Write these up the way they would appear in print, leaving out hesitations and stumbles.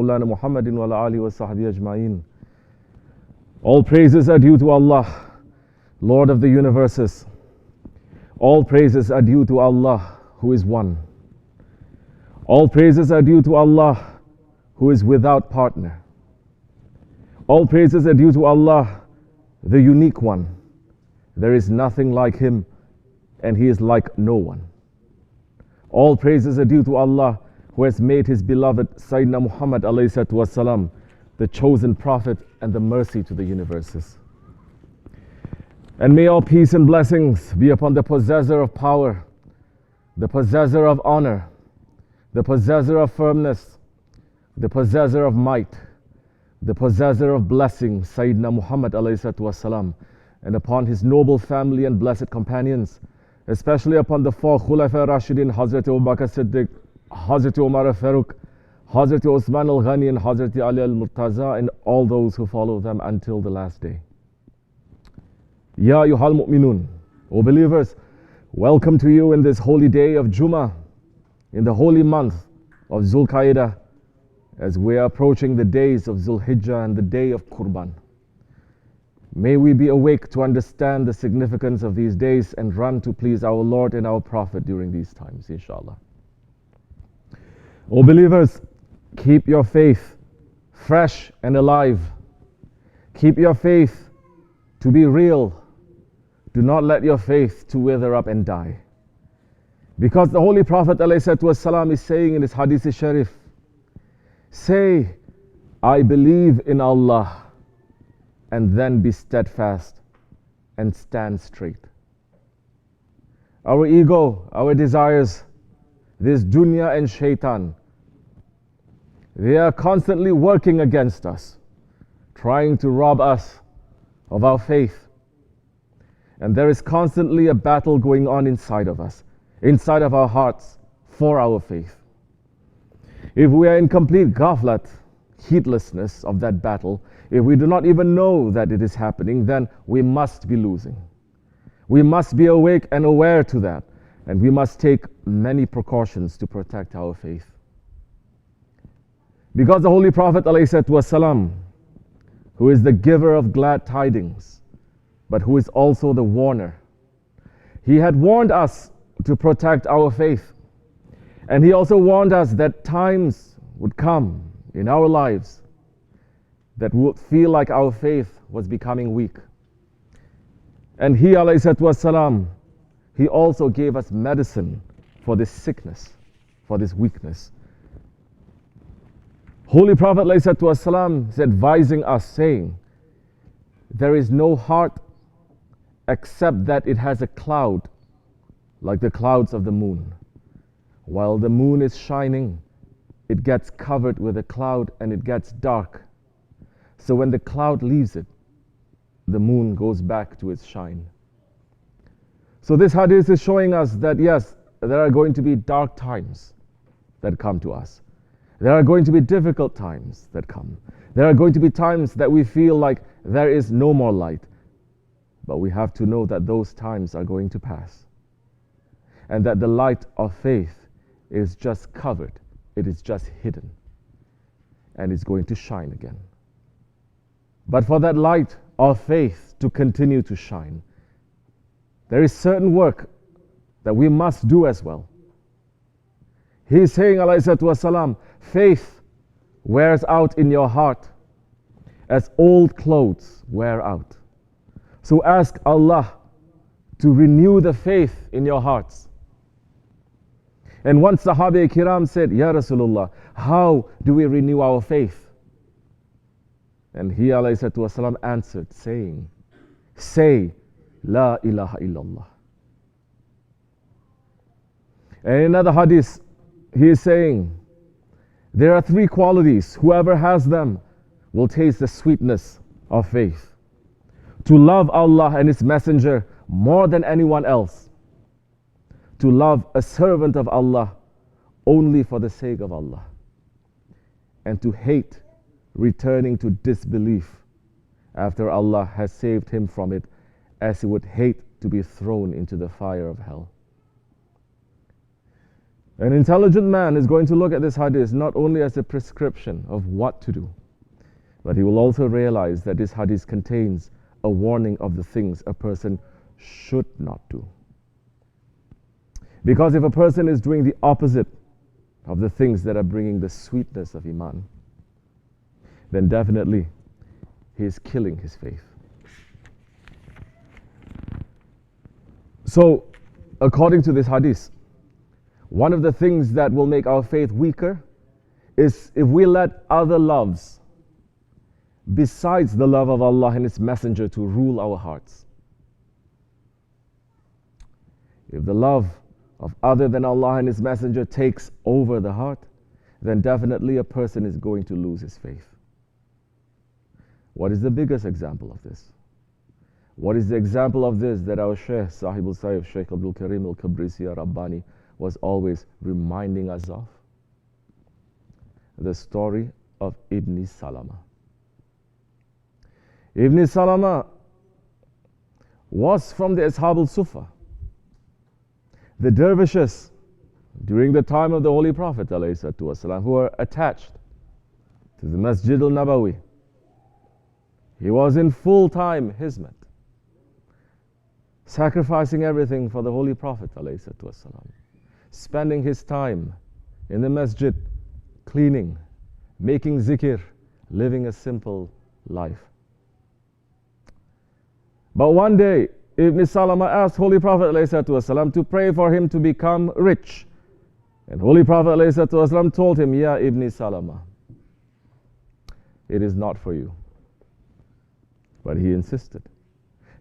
Maulana Muhammadin wa ala alihi wa sahbihi ajma'in. All praises are due to Allah, Lord of the universes. All praises are due to Allah, who is one. All praises are due to Allah, who is without partner. All praises are due to Allah, the unique one. There is nothing like Him, and He is like no one. All praises are due to Allah, who has made His beloved Sayyidina Muhammad ﷺ the chosen prophet and the mercy to the universes. And may all peace and blessings be upon the possessor of power, the possessor of honor, the possessor of firmness, the possessor of might, the possessor of blessing, Sayyidina Muhammad ﷺ, and upon his noble family and blessed companions, especially upon the four Khulafah Rashidin, Hazrat Abu Bakr Siddiq, Hazrat Umar al-Faruq, Hazrat Osman al-Ghani, and Hazrat Ali al-Murtaza, and all those who follow them until the last day. Ya ayyuhal mu'minun, O believers, welcome to you in this holy day of Jumma, in the holy month of Zul Qaida, as we are approaching the days of Zul Hijjah and the day of Qurban. May we be awake to understand the significance of these days and run to please our Lord and our Prophet during these times, inshallah. O believers, keep your faith fresh and alive. Keep your faith to be real. Do not let your faith to wither up and die. Because the Holy Prophet ﷺ is saying in his Hadith Sharif, say, I believe in Allah, and then be steadfast and stand straight. Our ego, our desires, this dunya and shaitan, they are constantly working against us, trying to rob us of our faith. And there is constantly a battle going on inside of us, inside of our hearts, for our faith. If we are in complete ghaflat, heedlessness of that battle, if we do not even know that it is happening, then we must be losing. We must be awake and aware to that, and we must take many precautions to protect our faith. Because the Holy Prophet ﷺ, who is the giver of glad tidings, but who is also the warner, he had warned us to protect our faith. And he also warned us that times would come in our lives that would feel like our faith was becoming weak. And he, ﷺ, he also gave us medicine for this sickness, for this weakness. Holy Prophet ﷺ is advising us, saying, there is no heart except that it has a cloud, like the clouds of the moon. While the moon is shining, it gets covered with a cloud and it gets dark. So when the cloud leaves it, the moon goes back to its shine. So this hadith is showing us that yes, there are going to be dark times that come to us. There are going to be difficult times that come. There are going to be times that we feel like there is no more light. But we have to know that those times are going to pass. And that the light of faith is just covered. It is just hidden. And it's going to shine again. But for that light of faith to continue to shine, there is certain work that we must do as well. He is saying, ﷺ, faith wears out in your heart as old clothes wear out. So ask Allah to renew the faith in your hearts. And once Sahaba Kiram said, Ya Rasulullah, how do we renew our faith? And he ﷺ answered, saying, say, La ilaha illallah. And in another hadith, he is saying, there are three qualities. Whoever has them will taste the sweetness of faith. To love Allah and His Messenger more than anyone else. To love a servant of Allah only for the sake of Allah. And to hate returning to disbelief after Allah has saved him from it, as he would hate to be thrown into the fire of hell. An intelligent man is going to look at this hadith not only as a prescription of what to do, but he will also realize that this hadith contains a warning of the things a person should not do. Because if a person is doing the opposite of the things that are bringing the sweetness of Iman, then definitely he is killing his faith. So, according to this hadith, one of the things that will make our faith weaker is if we let other loves besides the love of Allah and His Messenger to rule our hearts. If the love of other than Allah and His Messenger takes over the heart, then definitely a person is going to lose his faith. What is the biggest example of this? What is the example of this that our Shaykh, SahibulSaif, Shaykh Abdulkerim al-Kibrisi al-Rabbani was always reminding us of? The story of Ibn Salama. Ibn Salama was from the SahibulSaif, the dervishes during the time of the Holy Prophet ﷺ, who were attached to the Masjid al-Nabawi. He was in full-time hizmet, sacrificing everything for the Holy Prophet ﷺ, spending his time in the masjid, cleaning, making zikr, living a simple life. But one day, Ibn Salama asked Holy Prophet ﷺ to pray for him to become rich. And Holy Prophet ﷺ told him, Ya Ibn Salama, it is not for you. But he insisted.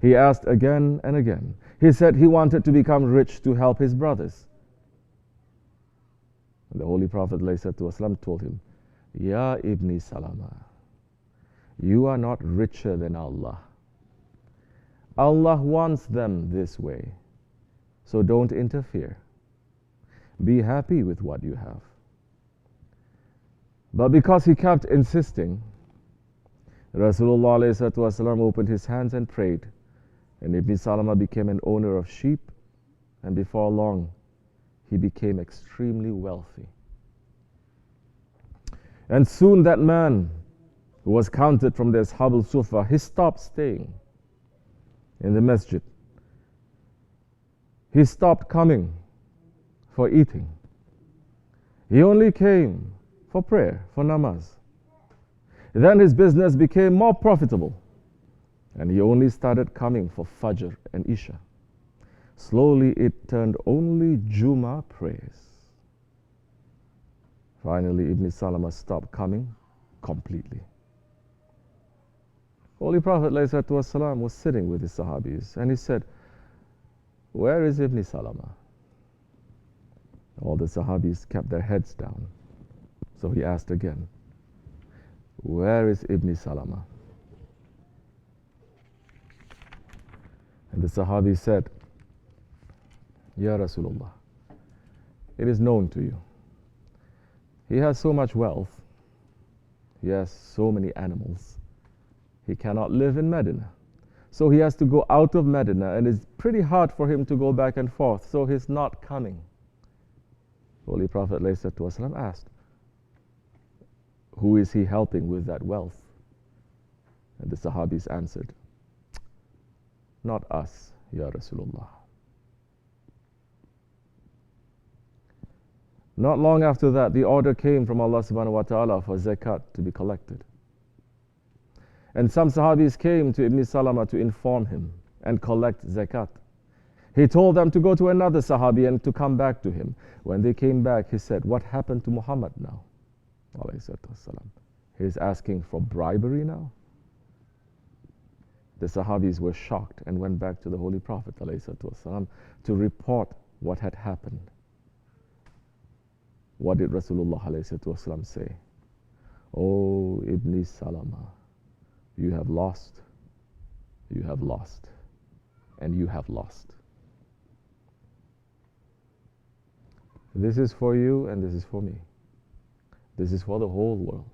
He asked again and again. He said he wanted to become rich to help his brothers. And the Holy Prophet ﷺ told him, Ya Ibn Salama, you are not richer than Allah. Allah wants them this way, so don't interfere. Be happy with what you have. But because he kept insisting, Rasulullah ﷺ opened his hands and prayed, and Ibn Salama became an owner of sheep, and before long, he became extremely wealthy. And soon that man who was counted from the SahibulSaif, he stopped staying in the masjid. He stopped coming for eating. He only came for prayer, for namaz. Then his business became more profitable, and he only started coming for Fajr and Isha. Slowly it turned only Jumma prayers. Finally, Ibn Salama stopped coming completely. Holy Prophet ﷺ was sitting with his Sahabis, and he said, where is Ibn Salama? All the Sahabis kept their heads down. So he asked again, where is Ibn Salama? And the Sahabi said, Ya Rasulullah, it is known to you. He has so much wealth. He has so many animals. He cannot live in Medina. So he has to go out of Medina, and it's pretty hard for him to go back and forth. So he's not coming. Holy Prophet ﷺ asked, who is he helping with that wealth? And the Sahabis answered, not us, Ya Rasulullah. Not long after that, the order came from Allah subhanahu wa ta'ala for zakat to be collected. And some Sahabis came to Ibn Salama to inform him and collect zakat. He told them to go to another Sahabi and to come back to him. When they came back, he said, what happened to Muhammad now? He's asking for bribery now? The Sahabis were shocked and went back to the Holy Prophet ﷺ to report what had happened. What did Rasulullah ﷺ say? Oh, Ibn Salama, you have lost, and you have lost. This is for you and this is for me. This is for the whole world.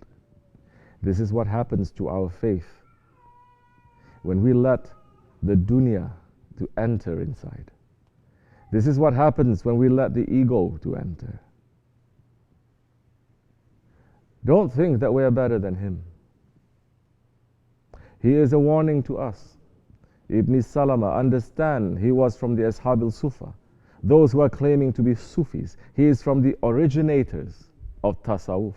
This is what happens to our faith when we let the dunya to enter inside. This is what happens when we let the ego to enter. Don't think that we are better than him. He is a warning to us. Ibn Salama, understand, he was from the SahibulSaif, those who are claiming to be Sufis. He is from the originators of Tasawwuf.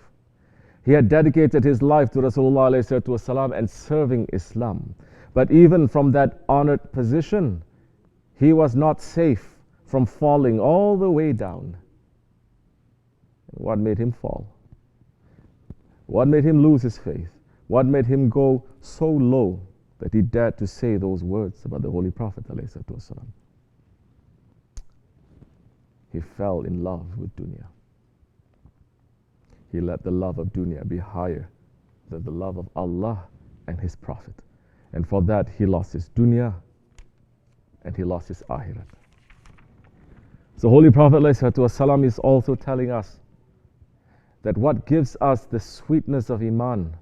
He had dedicated his life to Rasulullah ﷺ and serving Islam. But even from that honored position, he was not safe from falling all the way down. What made him fall? What made him lose his faith? What made him go so low that he dared to say those words about the Holy Prophet ﷺ? He fell in love with dunya. He let the love of dunya be higher than the love of Allah and His Prophet. And for that he lost his dunya and he lost his akhirat. So Holy Prophet ﷺ is also telling us that what gives us the sweetness of Iman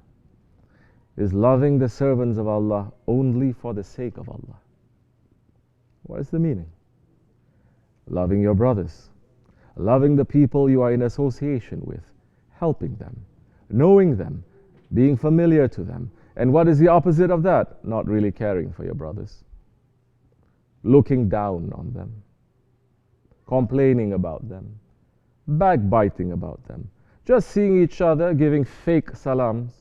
is loving the servants of Allah only for the sake of Allah. What is the meaning? Loving your brothers, loving the people you are in association with, helping them, knowing them, being familiar to them. And what is the opposite of that? Not really caring for your brothers, looking down on them, complaining about them, backbiting about them, just seeing each other, giving fake salams,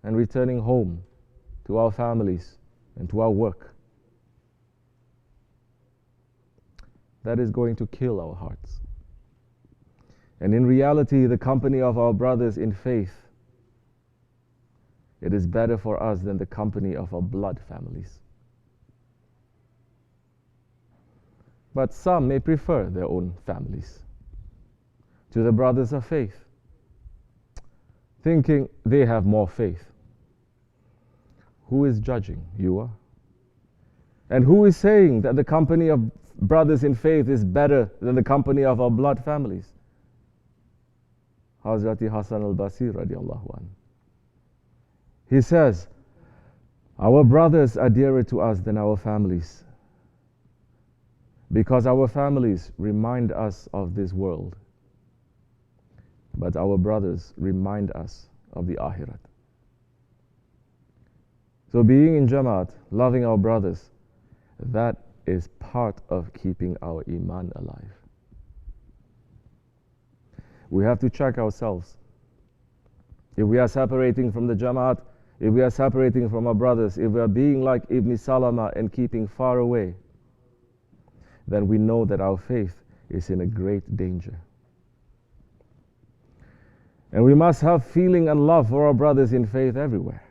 and returning home to our families and to our work. That is going to kill our hearts. And in reality, the company of our brothers in faith, it is better for us than the company of our blood families. But some may prefer their own families to the brothers of faith, thinking they have more faith. Who is judging? You are. And who is saying that the company of brothers in faith is better than the company of our blood families? Hazrati Hasan al-Basri radiallahu anhu. He says, our brothers are dearer to us than our families, because our families remind us of this world, but our brothers remind us of the akhirat. So being in Jamaat, loving our brothers, that is part of keeping our Iman alive. We have to check ourselves. If we are separating from the Jamaat, if we are separating from our brothers, if we are being like Ibn Salama and keeping far away, then we know that our faith is in a great danger. And we must have feeling and love for our brothers in faith everywhere.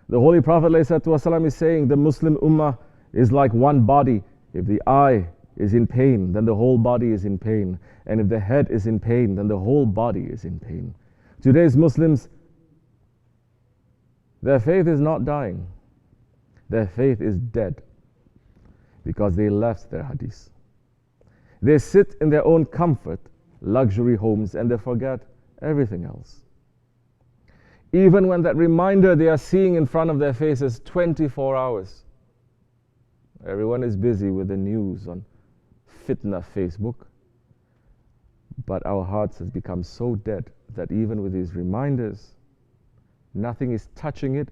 The Holy Prophet ﷺ is saying the Muslim Ummah is like one body. If the eye is in pain, then the whole body is in pain. And if the head is in pain, then the whole body is in pain. Today's Muslims, their faith is not dying. Their faith is dead because they left their hadith. They sit in their own comfort, luxury homes, and they forget everything else. Even when that reminder they are seeing in front of their faces 24 hours. Everyone is busy with the news on fitna Facebook. But our hearts has become so dead that even with these reminders, nothing is touching it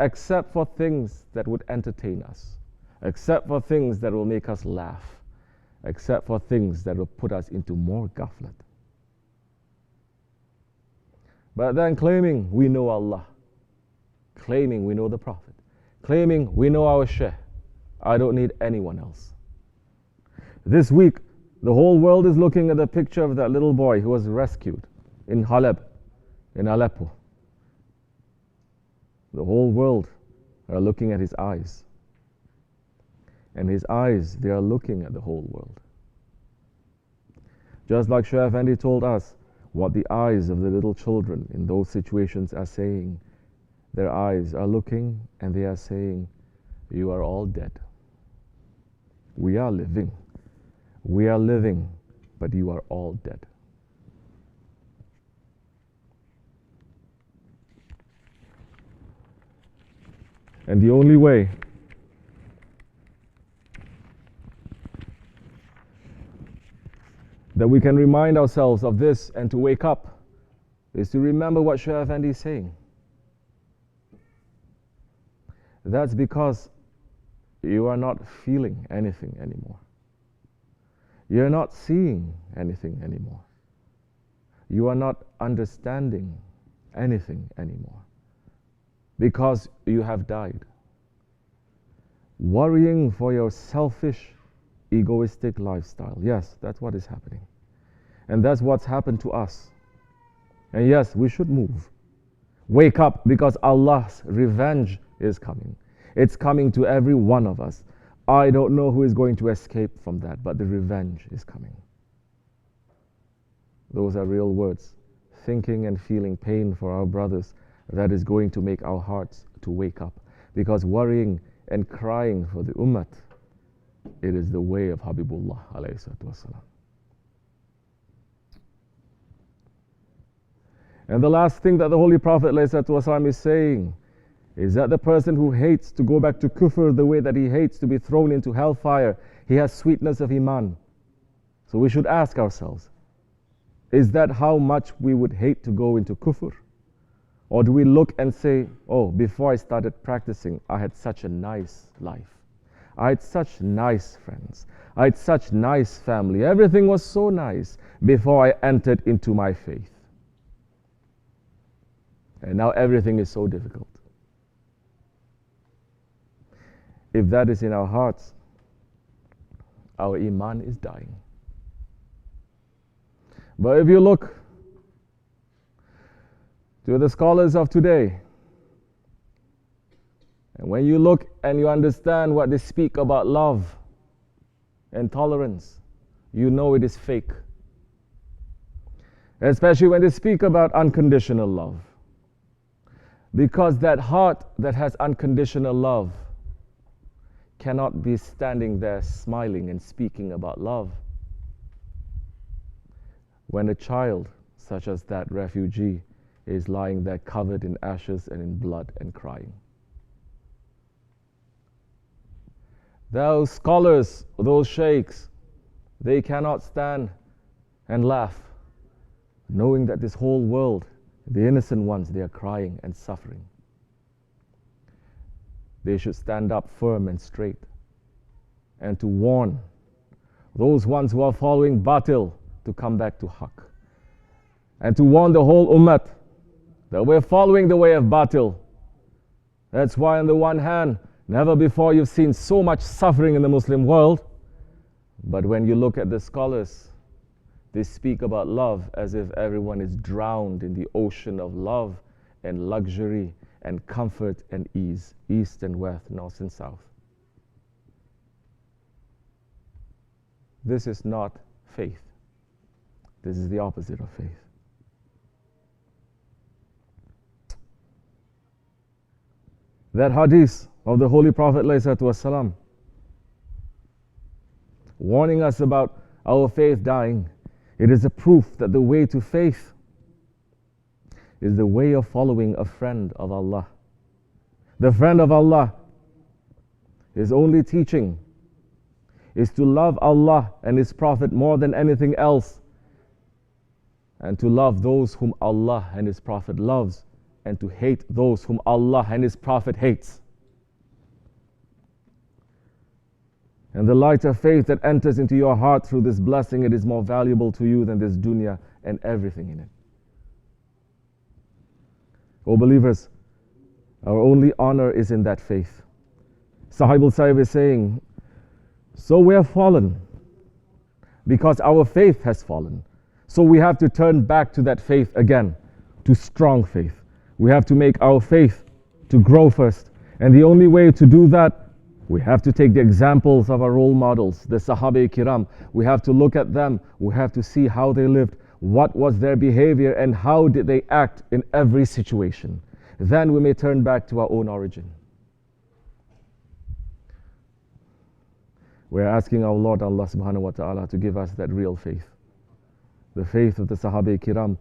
except for things that would entertain us, except for things that will make us laugh, except for things that will put us into more ghaflat. But then claiming we know Allah, claiming we know the Prophet, claiming we know our Shaykh, I don't need anyone else. This week, the whole world is looking at the picture of that little boy who was rescued in Halab, in Aleppo. The whole world are looking at his eyes. And his eyes, they are looking at the whole world. Just like Shaykh Efendi told us what the eyes of the little children in those situations are saying. Their eyes are looking and they are saying, you are all dead. We are living. We are living, but you are all dead. And the only way that we can remind ourselves of this and to wake up is to remember what Shaykh Efendi is saying. That's because you are not feeling anything anymore. You're not seeing anything anymore. You are not understanding anything anymore. Because you have died. Worrying for your selfish, egoistic lifestyle. Yes, that's what is happening. And that's what's happened to us. And yes, we should move. Wake up, because Allah's revenge is coming. It's coming to every one of us. I don't know who is going to escape from that, but the revenge is coming. Those are real words. Thinking and feeling pain for our brothers, that is going to make our hearts to wake up. Because worrying and crying for the ummah, it is the way of Habibullah alayhi salatu wasalam. And the last thing that the Holy Prophet alayhi salatu wasalam is saying is that the person who hates to go back to kufr the way that he hates to be thrown into hellfire, he has sweetness of iman. So we should ask ourselves, is that how much we would hate to go into kufr? Or do we look and say, oh, before I started practicing, I had such a nice life. I had such nice friends. I had such nice family. Everything was so nice before I entered into my faith. And now everything is so difficult. If that is in our hearts, our iman is dying. But if you look to the scholars of today, and when you look and you understand what they speak about love and tolerance, you know it is fake. Especially when they speak about unconditional love. Because that heart that has unconditional love cannot be standing there smiling and speaking about love. When a child, such as that refugee, is lying there covered in ashes and in blood and crying. Those scholars, those sheikhs, they cannot stand and laugh, knowing that this whole world, the innocent ones, they are crying and suffering. They should stand up firm and straight and to warn those ones who are following batil to come back to haqq, and to warn the whole ummah that we're following the way of batil. That's why on the one hand, never before you've seen so much suffering in the Muslim world, but when you look at the scholars, they speak about love as if everyone is drowned in the ocean of love and luxury and comfort and ease, east and west, north and south. This is not faith. This is the opposite of faith. That hadith of the Holy Prophet ﷺ warning us about our faith dying, it is a proof that the way to faith is the way of following a friend of Allah. The friend of Allah, his only teaching is to love Allah and His Prophet more than anything else, and to love those whom Allah and His Prophet loves, and to hate those whom Allah and His Prophet hates. And the light of faith that enters into your heart through this blessing, it is more valuable to you than this dunya and everything in it. O believers, our only honor is in that faith. SahibulSaif is saying, so we have fallen because our faith has fallen. So we have to turn back to that faith again, to strong faith. We have to make our faith to grow first. And the only way to do that, we have to take the examples of our role models, the Sahabe-i-Kiram. We have to look at them. We have to see how they lived, what was their behavior, and how did they act in every situation. Then we may turn back to our own origin. We're asking our Lord Allah subhanahu wa ta'ala to give us that real faith, the faith of the Sahabe-i-Kiram.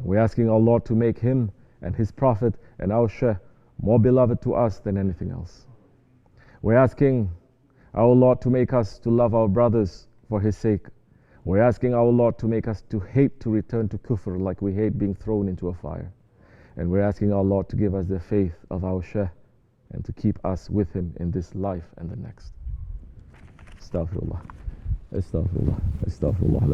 We're asking our Lord to make Him and His Prophet and our Shaykh more beloved to us than anything else. We're asking our Lord to make us to love our brothers for His sake. We're asking our Lord to make us to hate to return to kufr like we hate being thrown into a fire. And we're asking our Lord to give us the faith of our Shaykh and to keep us with him in this life and the next. Astaghfirullah. Astaghfirullah. Astaghfirullah.